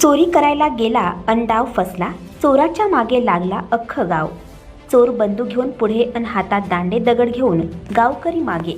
चोरी करायला गेला अन डाव फसला, चोराच्या मागे लागला अख्खं गाव. चोर बंदूक घेऊन पुढे अन हातात दांडे दगड घेऊन गावकरी मागे.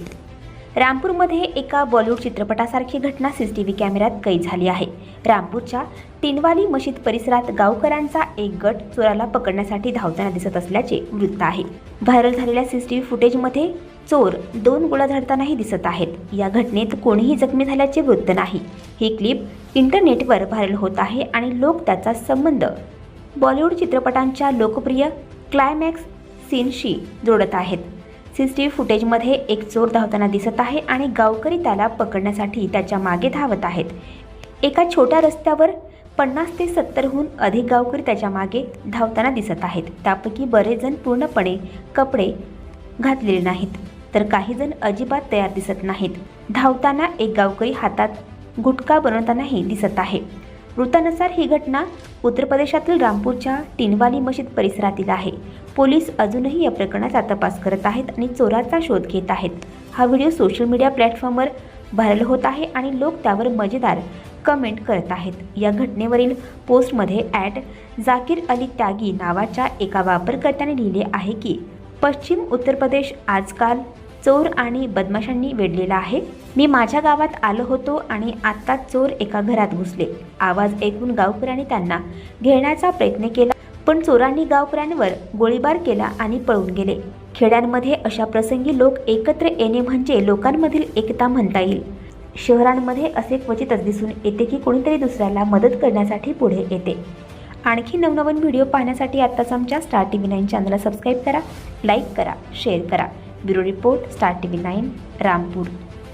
रामपूरमध्ये एका बॉलिवूड चित्रपटासारखी घटना सीसीटीव्ही कॅमेऱ्यात कैद झाली आहे. रामपूरच्या टिनवाली मशीद परिसरात गावकऱ्यांचा एक गट चोराला पकडण्यासाठी धावताना दिसत असल्याचे वृत्त आहे. व्हायरल झालेल्या सीसीटीव्ही फुटेजमध्ये चोर 2 गोळ्या झाडतानाही दिसत आहेत. या घटनेत कोणीही जखमी झाल्याचे वृत्त नाही. ही क्लिप इंटरनेटवर व्हायरल होत आहे आणि लोक त्याचा संबंध बॉलिवूड चित्रपटांच्या लोकप्रिय क्लायमॅक्स सीनशी जोडत आहेत. सीसीटीव्ही फुटेजमध्ये एक चोर धावताना दिसत आहे आणि गावकरी त्याला पकडण्यासाठी त्याच्या मागे धावत आहेत. एका छोट्या रस्त्यावर 50 ते 70हून अधिक गावकरी त्याच्या मागे धावताना दिसत आहेत. त्यापैकी बरेच जण पूर्णपणे कपडे घातलेले नाहीत, तर काही जण अजिबात तयार दिसत नाहीत. धावताना एक गावकरी हातात गुटखा बनवतानाही दिसत आहे. वृत्तानुसार ही घटना उत्तर प्रदेशातील रामपूरच्या टिनवाली मशीद परिसरातील आहे. पोलीस अजूनही या प्रकरणाचा तपास करत आहेत आणि चोराचा शोध घेत आहेत. हा व्हिडिओ सोशल मीडिया प्लॅटफॉर्मवर व्हायरल होत आहे आणि लोक त्यावर मजेदार कमेंट करत आहेत. या घटनेवरील पोस्टमध्ये @जाकीर अली त्यागी नावाच्या एका वापरकर्त्याने लिहिले आहे की पश्चिम उत्तर प्रदेश आजकाल चोर आणि बदमाशांनी वेढलेला आहे. मी माझ्या गावात आलो होतो आणि आत्ता चोर एका घरात घुसले. आवाज ऐकून गावकऱ्यांनी त्यांना घेण्याचा प्रयत्न केला, पण चोरांनी गावकऱ्यांवर गोळीबार केला आणि पळून गेले. खेड्यांमध्ये अशा प्रसंगी लोक एकत्र येणे म्हणजे लोकांमधील एकता म्हणता येईल. शहरांमध्ये असे क्वचितच दिसून येते की कोणीतरी दुसऱ्याला मदत करण्यासाठी पुढे येते. आणखी नवनवीन व्हिडिओ पाहण्यासाठी आत्ताच आमच्या स्टार TV9 चॅनलला सबस्क्राईब करा, लाईक करा, शेअर करा. Bureau report, star TV9, Rampur.